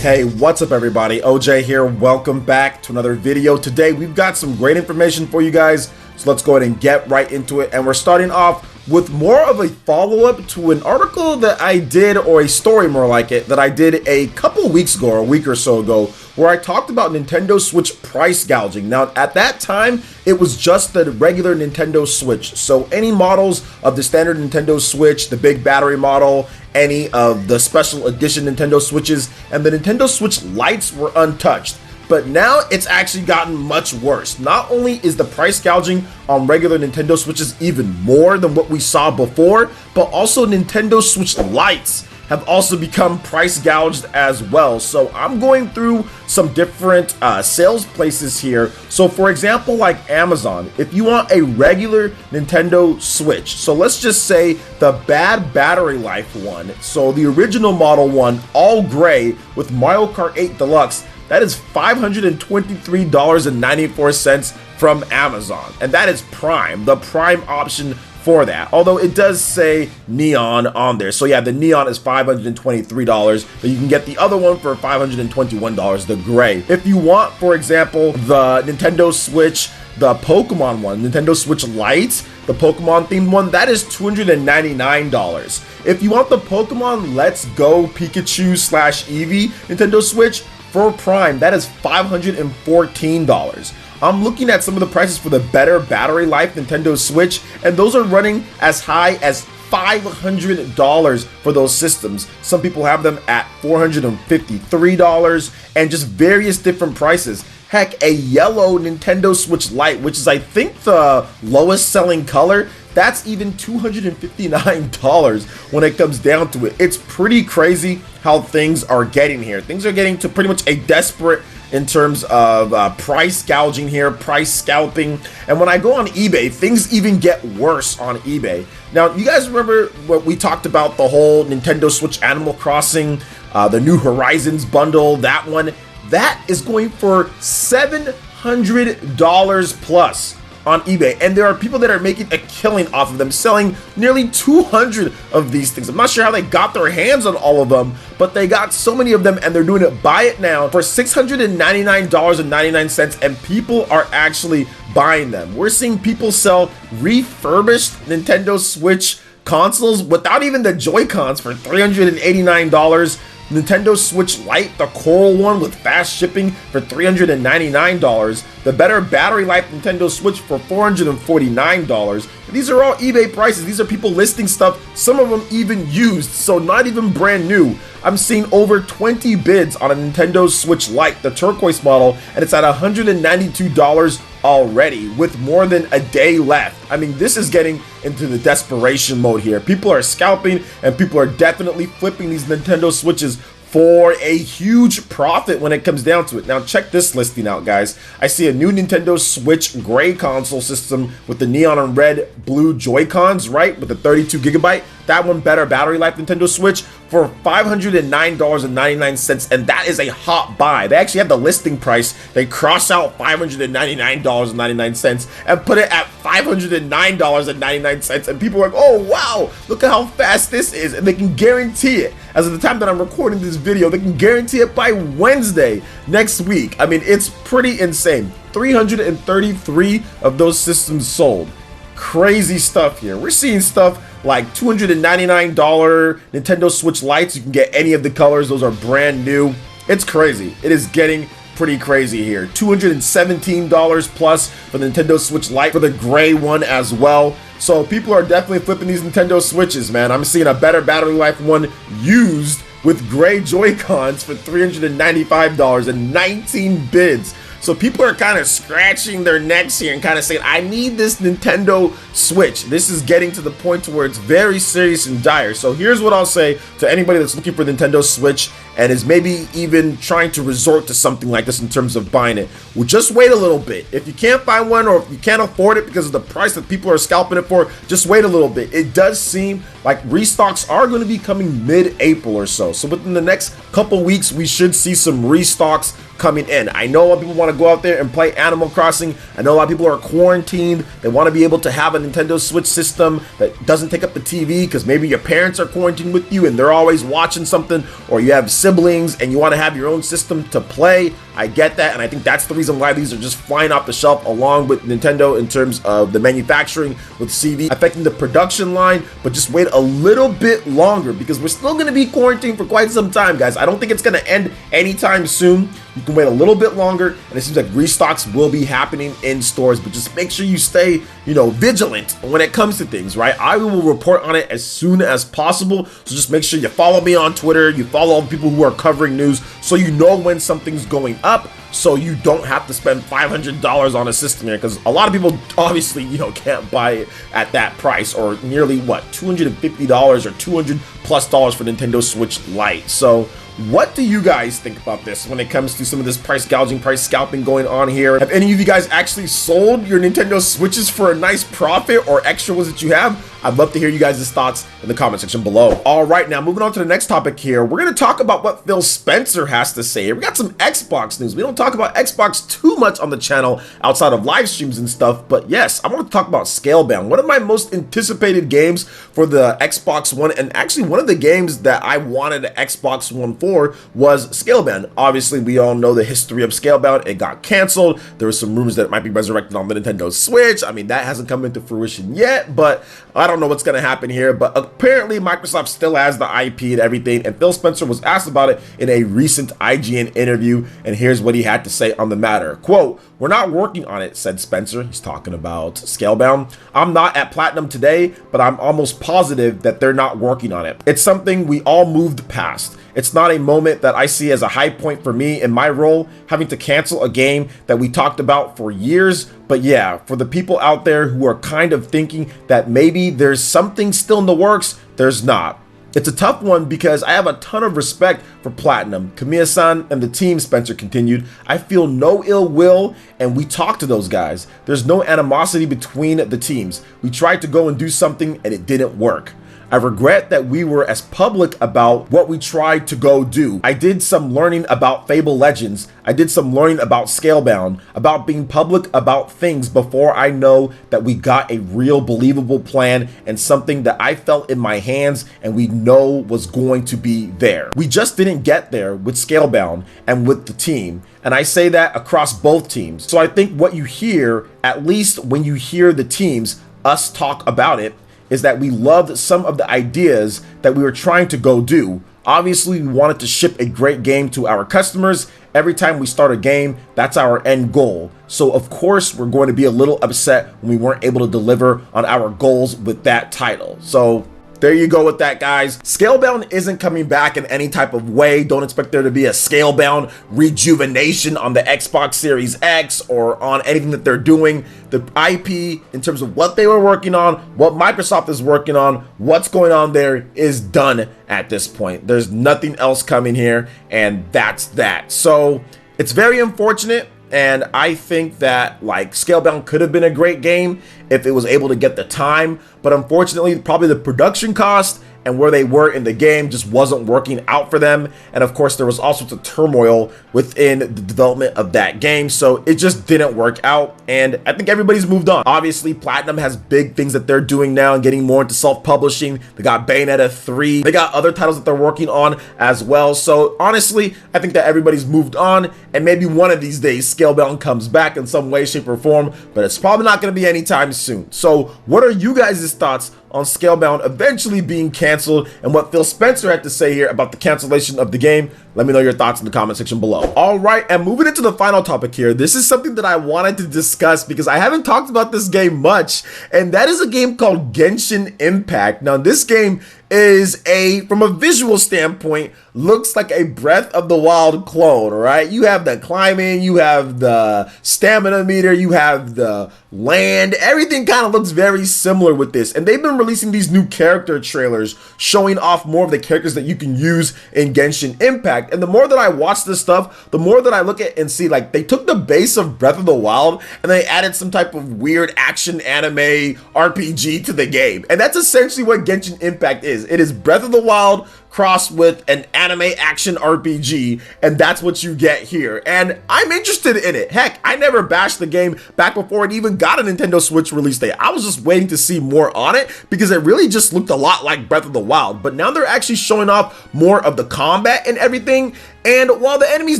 Hey, what's up everybody? OJ here. Welcome back to another video. Today we've got some great information for you guys, so let's go ahead and get right into it. And we're starting off with more of a follow-up to an article that I did, or a story more like it, that I did a couple weeks ago, or a week or so ago, where I talked about Nintendo Switch price gouging. Now, at that time, it was just the regular Nintendo Switch. So any models of the standard Nintendo Switch, the big battery model, any of the special edition Nintendo Switches, and the Nintendo Switch Lites were untouched. But now it's actually gotten much worse. Not only is the price gouging on regular Nintendo Switches even more than what we saw before, but also Nintendo Switch Lites have also become price gouged as well. So I'm going through some different sales places here. So for example, like Amazon, if you want a regular Nintendo Switch, so let's just say the bad battery life one, so the original model one, all gray with Mario Kart 8 Deluxe, that is $523.94 from Amazon, and that is Prime, the Prime option for that. Although it does say neon on there, so yeah, the neon is $523, but you can get the other one for $521, the gray. If you want, for example, the Nintendo Switch, the Pokemon one, Nintendo Switch Lite, the Pokemon themed one, that is $299. If you want the Pokemon Let's Go Pikachu / Eevee Nintendo Switch for Prime, that is $514. I'm looking at some of the prices for the better battery life Nintendo Switch, and those are running as high as $500 for those systems. Some people have them at $453 and just various different prices. Heck, a yellow Nintendo Switch Lite, which is I think the lowest selling color, that's even $259 when it comes down to it. It's pretty crazy how things are getting here. Things are getting to pretty much a desperate in terms of price gouging here, price scalping. And when I go on eBay, things even get worse on eBay. Now, you guys remember what we talked about, the whole Nintendo Switch Animal Crossing, the New Horizons bundle, that one? That is going for $700 plus on eBay, and there are people that are making a killing off of them, selling nearly 200 of these things. I'm not sure how they got their hands on all of them, but they got so many of them, and they're doing it buy it now for $699.99, and people are actually buying them. We're seeing people sell refurbished Nintendo Switch consoles without even the Joy-Cons for $389. Nintendo Switch Lite, the Coral one with fast shipping, for $399. The better battery life Nintendo Switch for $449. These are all eBay prices. These are people listing stuff, some of them even used, so not even brand new. I'm seeing over 20 bids on a Nintendo Switch Lite, the turquoise model, and it's at $192 already with more than a day left. I mean, this is getting into the desperation mode here. People are scalping, and people are definitely flipping these Nintendo Switches for a huge profit when it comes down to it. Now check this listing out, guys. I see a new Nintendo Switch gray console system with the neon and red blue Joy-Cons, right, with the 32 gigabyte. That one better battery life Nintendo Switch for $509.99, and that is a hot buy. They actually have the listing price. They cross out $599.99 and put it at $509.99, and people are like, oh wow, look at how fast this is, and they can guarantee it. As of the time that I'm recording this video, they can guarantee it by Wednesday next week. I mean, it's pretty insane. 333 of those systems sold. Crazy stuff here. We're seeing stuff like $299 Nintendo Switch Lites. You can get any of the colors. Those are brand new. It's crazy. It is getting pretty crazy here. $217 plus for the Nintendo Switch Lite, for the gray one as well. So people are definitely flipping these Nintendo Switches, man. I'm seeing a better battery life one used with gray Joy-Cons for $395 and 19 bids. So people are kind of scratching their necks here and kind of saying, I need this Nintendo Switch. This is getting to the point to where it's very serious and dire. So here's what I'll say to anybody that's looking for the Nintendo Switch and is maybe even trying to resort to something like this in terms of buying it. Well, just wait a little bit. If you can't find one, or if you can't afford it because of the price that people are scalping it for, just wait a little bit. It does seem like restocks are going to be coming mid-April or so. So within the next couple weeks, we should see some restocks coming in. I know a lot of people want to go out there and play Animal Crossing. I know a lot of people are quarantined. They want to be able to have a Nintendo Switch system that doesn't take up the TV because maybe your parents are quarantined with you and they're always watching something, or you have siblings and you want to have your own system to play. I get that, and I think that's the reason why these are just flying off the shelf along with Nintendo in terms of the manufacturing with CV affecting the production line. But just wait a little bit longer because we're still going to be quarantined for quite some time, guys. I don't think it's going to end anytime soon. You can wait a little bit longer, and it seems like restocks will be happening in stores, but just make sure you stay, vigilant when it comes to things, right? I will report on it as soon as possible, so just make sure you follow me on Twitter, you follow all the people who are covering news, so you know when something's going up, so you don't have to spend $500 on a system here, because a lot of people obviously, can't buy it at that price, or nearly, $250 or $200 plus for Nintendo Switch Lite. So what do you guys think about this when it comes to some of this price gouging, price scalping going on here? Have any of you guys actually sold your Nintendo Switches for a nice profit or extra ones that you have? I'd love to hear you guys' thoughts in the comment section below. All right, now moving on to the next topic here. We're going to talk about what Phil Spencer has to say. We got some Xbox news. We don't talk about Xbox too much on the channel outside of live streams and stuff, but yes, I want to talk about Scalebound, one of my most anticipated games for the Xbox One, and actually one of the games that I wanted an Xbox One for was Scalebound. Obviously, we all know the history of Scalebound. It got canceled. There were some rumors that it might be resurrected on the Nintendo Switch. I mean, that hasn't come into fruition yet, but I don't know what's going to happen here. But apparently, Microsoft still has the IP and everything, and Phil Spencer was asked about it in a recent IGN interview, and here's what he had to say on the matter. Quote, "We're not working on it," said Spencer. He's talking about Scalebound. "I'm not at Platinum today, but I'm almost positive that they're not working on it. It's something we all moved past. It's not a moment that I see as a high point for me in my role, having to cancel a game that we talked about for years. But yeah, for the people out there who are kind of thinking that maybe there's something still in the works, there's not. It's a tough one because I have a ton of respect for Platinum, Kamiya-san, and the team," Spencer continued. "I feel no ill will, and we talked to those guys. There's no animosity between the teams. We tried to go and do something, and it didn't work. I regret that we were as public about what we tried to go do. I did some learning about Fable Legends. I did some learning about Scalebound, about being public about things before I know that we got a real believable plan and something that I felt in my hands and we know was going to be there. We just didn't get there with Scalebound and with the team. And I say that across both teams. So I think what you hear, at least when you hear the teams, us talk about it, is that we loved some of the ideas that we were trying to go do. Obviously, we wanted to ship a great game to our customers. Every time we start a game, that's our end goal. So of course, we're going to be a little upset when we weren't able to deliver on our goals with that title. So there you go with that, guys. Scalebound isn't coming back in any type of way. Don't expect there to be a Scalebound rejuvenation on the Xbox Series X or on anything that they're doing. The IP, in terms of what they were working on, what Microsoft is working on, what's going on there is done at this point. There's nothing else coming here, and that's that. So it's very unfortunate. And I think that Scalebound could have been a great game if it was able to get the time, but unfortunately, probably the production cost and where they were in the game just wasn't working out for them. And of course, there was all sorts of turmoil within the development of that game, so it just didn't work out. And I think everybody's moved on. Obviously, Platinum has big things that they're doing now and getting more into self-publishing. They got Bayonetta 3. They got other titles that they're working on as well. So honestly, I think that everybody's moved on, and maybe one of these days, Scalebound comes back in some way, shape, or form, but it's probably not going to be anytime soon. So what are you guys' thoughts on Scalebound eventually being canceled and what Phil Spencer had to say here about the cancellation of the game? Let me know your thoughts in the comment section below. All right, and moving into the final topic here, this is something that I wanted to discuss because I haven't talked about this game much, and that is a game called Genshin Impact. Now, this game is from a visual standpoint, looks like a Breath of the Wild clone, all right? You have the climbing, you have the stamina meter, you have the land, everything kind of looks very similar with this. And they've been releasing these new character trailers showing off more of the characters that you can use in Genshin Impact. And the more that I watch this stuff, the more that I look at and see, they took the base of Breath of the Wild and they added some type of weird action anime RPG to the game. And that's essentially what Genshin Impact is. It is Breath of the Wild crossed with an anime action RPG, and that's what you get here. And I'm interested in it. Heck, I never bashed the game back before it even got a Nintendo Switch release date. I was just waiting to see more on it because it really just looked a lot like Breath of the Wild. But now they're actually showing off more of the combat and everything. And while the enemies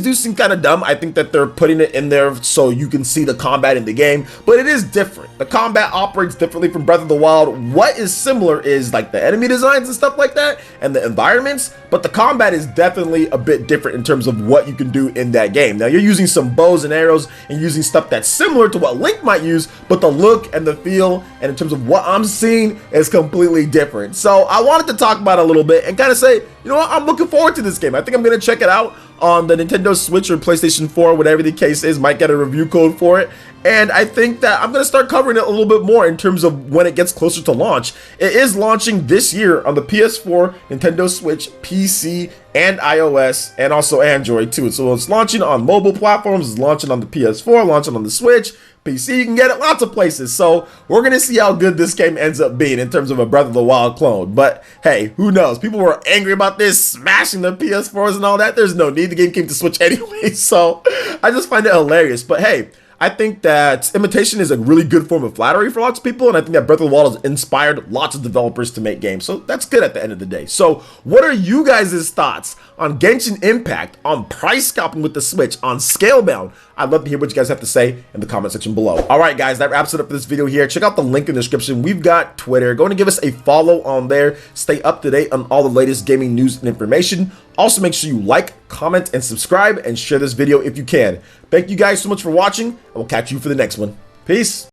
do seem kind of dumb, I think that they're putting it in there so you can see the combat in the game, but it is different. The combat operates differently from Breath of the Wild. What is similar is like the enemy designs and stuff like that and the environments, but the combat is definitely a bit different in terms of what you can do in that game. Now you're using some bows and arrows and using stuff that's similar to what Link might use, but the look and the feel and in terms of what I'm seeing is completely different. So I wanted to talk about it a little bit and kind of say, you know what, I'm looking forward to this game. I think I'm going to check it out on the Nintendo Switch or PlayStation 4, whatever the case is. Might get a review code for it. And I think that I'm going to start covering it a little bit more in terms of when it gets closer to launch. It is launching this year on the PS4, Nintendo Switch, PC, and iOS, and also Android too. So it's launching on mobile platforms, it's launching on the PS4, launching on the Switch, PC, you can get it lots of places. So we're going to see how good this game ends up being in terms of a Breath of the Wild clone. But hey, who knows? People were angry about this, smashing the PS4s and all that. There's no need. The game came to Switch anyway. So I just find it hilarious. But hey, I think that imitation is a really good form of flattery for lots of people, and I think that Breath of the Wild has inspired lots of developers to make games, so that's good at the end of the day. So what are you guys' thoughts on Genshin Impact, on price scalping with the Switch, on Scalebound? I'd love to hear what you guys have to say in the comment section below. Alright guys, that wraps it up for this video here. Check out the link in the description. We've got Twitter. Go and give us a follow on there. Stay up to date on all the latest gaming news and information. Also, make sure you like, comment, and subscribe, and share this video if you can. Thank you guys so much for watching, and we'll catch you for the next one. Peace!